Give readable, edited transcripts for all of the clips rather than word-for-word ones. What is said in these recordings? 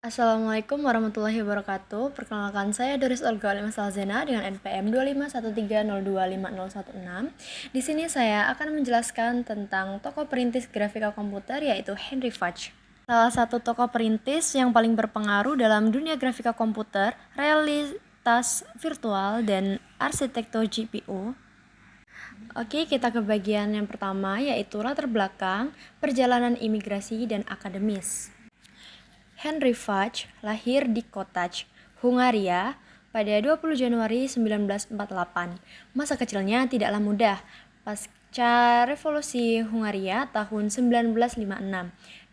Assalamualaikum warahmatullahi wabarakatuh. Perkenalkan saya Doris Olga Alimah Salzena dengan NPM 25130250016. Di sini saya akan menjelaskan tentang tokoh perintis grafika komputer yaitu Henry Fudge. Salah satu tokoh perintis yang paling berpengaruh dalam dunia grafika komputer, realitas virtual, dan arsitektur GPU. Oke, kita ke bagian yang pertama yaitu latar belakang, perjalanan imigrasi, dan akademis. Henry Fudge lahir di Kotály, Hungaria pada 20 Januari 1948. Masa kecilnya tidaklah mudah. Pasca Revolusi Hungaria tahun 1956,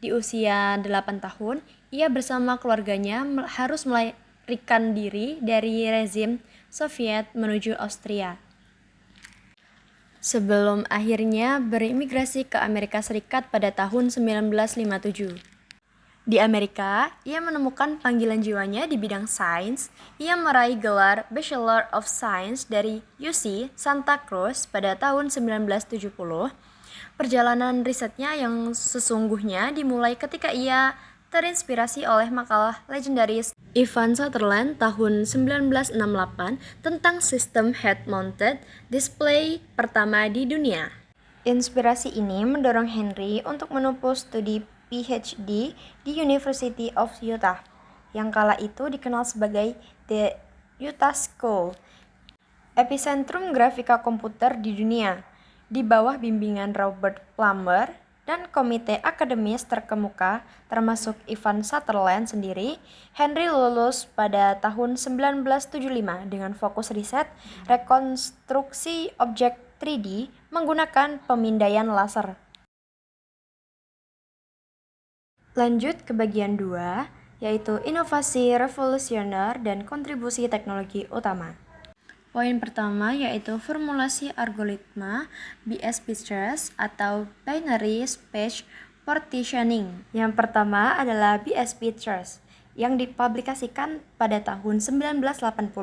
di usia 8 tahun, ia bersama keluarganya harus melarikan diri dari rezim Soviet menuju Austria, sebelum akhirnya berimigrasi ke Amerika Serikat pada tahun 1957. Di Amerika, ia menemukan panggilan jiwanya di bidang sains. Ia meraih gelar Bachelor of Science dari UC Santa Cruz pada tahun 1970. Perjalanan risetnya yang sesungguhnya dimulai ketika ia terinspirasi oleh makalah legendaris Ivan Sutherland tahun 1968 tentang sistem head-mounted display pertama di dunia. Inspirasi ini mendorong Henry untuk menempuh studi PhD di University of Utah, yang kala itu dikenal sebagai The Utah School, epicentrum grafika komputer di dunia. Di bawah bimbingan Robert Plummer dan komite akademis terkemuka termasuk Ivan Sutherland sendiri, Henry lulus pada tahun 1975 dengan fokus riset rekonstruksi objek 3D menggunakan pemindaian laser. Lanjut ke bagian 2, yaitu inovasi revolusioner dan kontribusi teknologi utama. Poin pertama yaitu formulasi algoritma BSP Trace atau Binary Space Partitioning. Yang pertama adalah BSP Trace yang dipublikasikan pada tahun 1980.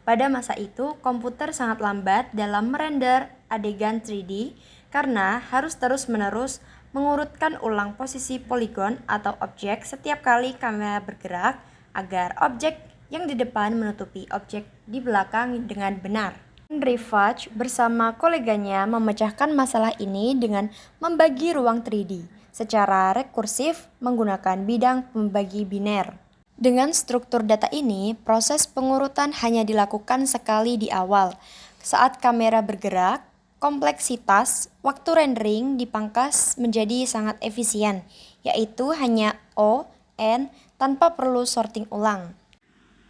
Pada masa itu, komputer sangat lambat dalam merender adegan 3D karena harus terus-menerus mengurutkan ulang posisi poligon atau objek setiap kali kamera bergerak agar objek yang di depan menutupi objek di belakang dengan benar. Henry Fudge bersama koleganya memecahkan masalah ini dengan membagi ruang 3D secara rekursif menggunakan bidang pembagi biner. Dengan struktur data ini, proses pengurutan hanya dilakukan sekali di awal. Saat kamera bergerak, kompleksitas waktu rendering dipangkas menjadi sangat efisien, yaitu hanya O, N tanpa perlu sorting ulang.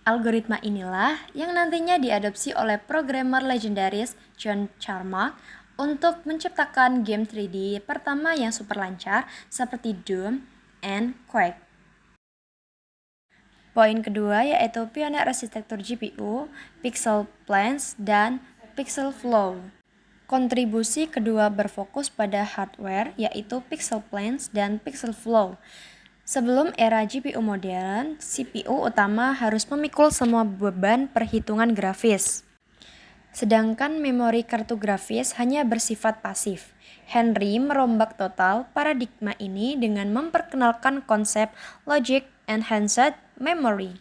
Algoritma inilah yang nantinya diadopsi oleh programmer legendaris John Carmack untuk menciptakan game 3D pertama yang super lancar seperti Doom and Quake. Poin kedua yaitu pionir arsitektur GPU, Pixel Planes, dan Pixel Flow. Kontribusi kedua berfokus pada hardware yaitu Pixel Planes dan Pixel Flow. Sebelum era GPU modern, CPU utama harus memikul semua beban perhitungan grafis, sedangkan memori kartu grafis hanya bersifat pasif. Henry merombak total paradigma ini dengan memperkenalkan konsep Logic Enhanced Memory.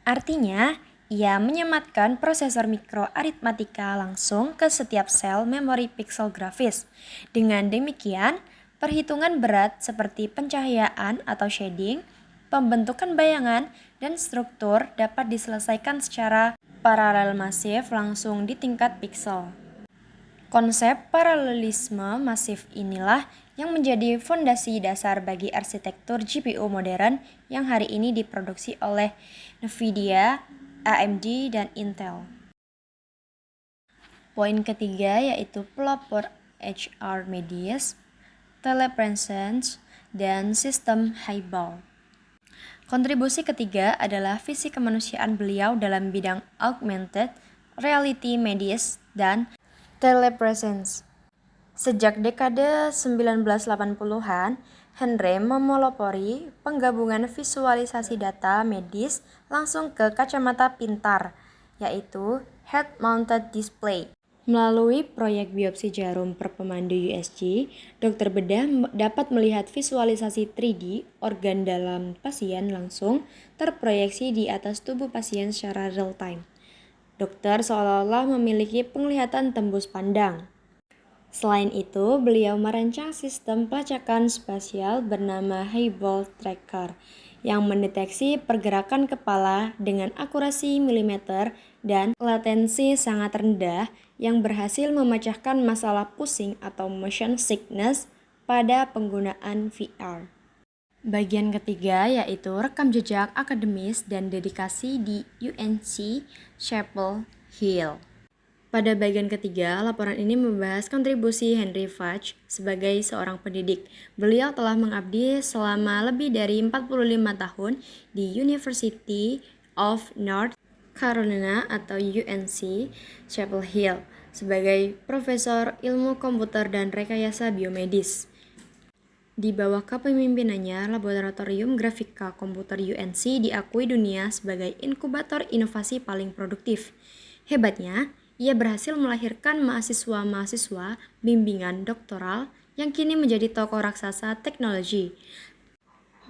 Artinya, ia menyematkan prosesor mikroaritmatika langsung ke setiap sel memori pixel grafis. Dengan demikian, perhitungan berat seperti pencahayaan atau shading, pembentukan bayangan, dan struktur dapat diselesaikan secara paralel masif langsung di tingkat pixel. Konsep paralelisme masif inilah yang menjadi fondasi dasar bagi arsitektur GPU modern yang hari ini diproduksi oleh Nvidia, AMD, dan Intel. Poin ketiga yaitu pelopor HR Medias, telepresence, dan sistem highball. Kontribusi ketiga adalah visi kemanusiaan beliau dalam bidang augmented reality medias dan telepresence. Sejak dekade 1980-an, Henry memelopori penggabungan visualisasi data medis langsung ke kacamata pintar, yaitu head-mounted display. Melalui proyek biopsi jarum per pemandu USG, dokter bedah dapat melihat visualisasi 3D organ dalam pasien langsung terproyeksi di atas tubuh pasien secara real time. Dokter seolah-olah memiliki penglihatan tembus pandang. Selain itu, beliau merancang sistem pelacakan spasial bernama Hubble Tracker yang mendeteksi pergerakan kepala dengan akurasi milimeter dan latensi sangat rendah yang berhasil memecahkan masalah pusing atau motion sickness pada penggunaan VR. Bagian ketiga yaitu rekam jejak akademis dan dedikasi di UNC Chapel Hill. Pada bagian ketiga, laporan ini membahas kontribusi Henry Fudge sebagai seorang pendidik. Beliau telah mengabdi selama lebih dari 45 tahun di University of North Carolina atau UNC Chapel Hill sebagai profesor ilmu komputer dan rekayasa biomedis. Di bawah kepemimpinannya, Laboratorium Grafika Komputer UNC diakui dunia sebagai inkubator inovasi paling produktif. Hebatnya, ia berhasil melahirkan mahasiswa-mahasiswa bimbingan doktoral yang kini menjadi tokoh raksasa teknologi,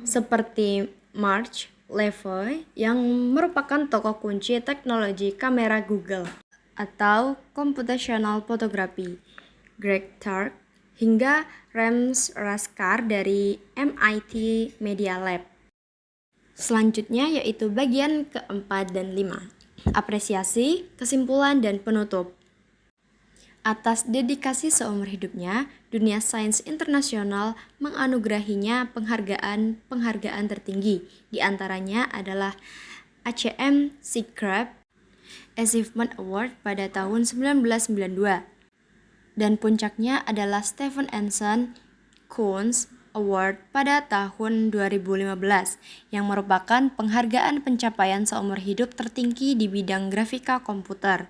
seperti Mark Levy yang merupakan tokoh kunci teknologi kamera Google, atau computational photography, Greg Turk, hingga Rams Raskar dari MIT Media Lab. Selanjutnya yaitu bagian keempat dan 5. Apresiasi, kesimpulan, dan penutup. Atas dedikasi seumur hidupnya, dunia sains internasional menganugerahinya penghargaan tertinggi. Di antaranya adalah ACM SIGGRAPH Achievement Award pada tahun 1992. Dan puncaknya adalah Stephen Anson Kunz Award pada tahun 2015 yang merupakan penghargaan pencapaian seumur hidup tertinggi di bidang grafika komputer.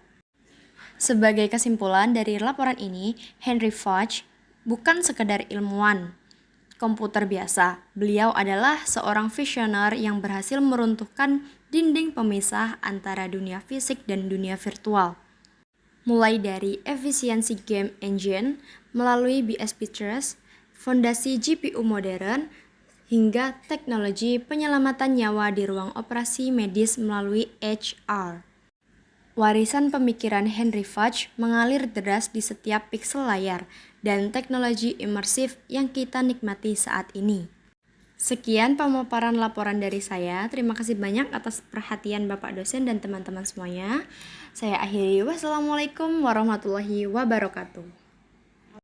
Sebagai kesimpulan dari laporan ini, Henry Fudge bukan sekedar ilmuwan komputer biasa. Beliau adalah seorang visioner yang berhasil meruntuhkan dinding pemisah antara dunia fisik dan dunia virtual. Mulai dari efisiensi game engine melalui BSP Trust, fondasi GPU modern, hingga teknologi penyelamatan nyawa di ruang operasi medis melalui HR. Warisan pemikiran Henry Fudge mengalir deras di setiap piksel layar dan teknologi imersif yang kita nikmati saat ini. Sekian pemaparan laporan dari saya. Terima kasih banyak atas perhatian Bapak dosen dan teman-teman semuanya. Saya akhiri. Wassalamualaikum warahmatullahi wabarakatuh.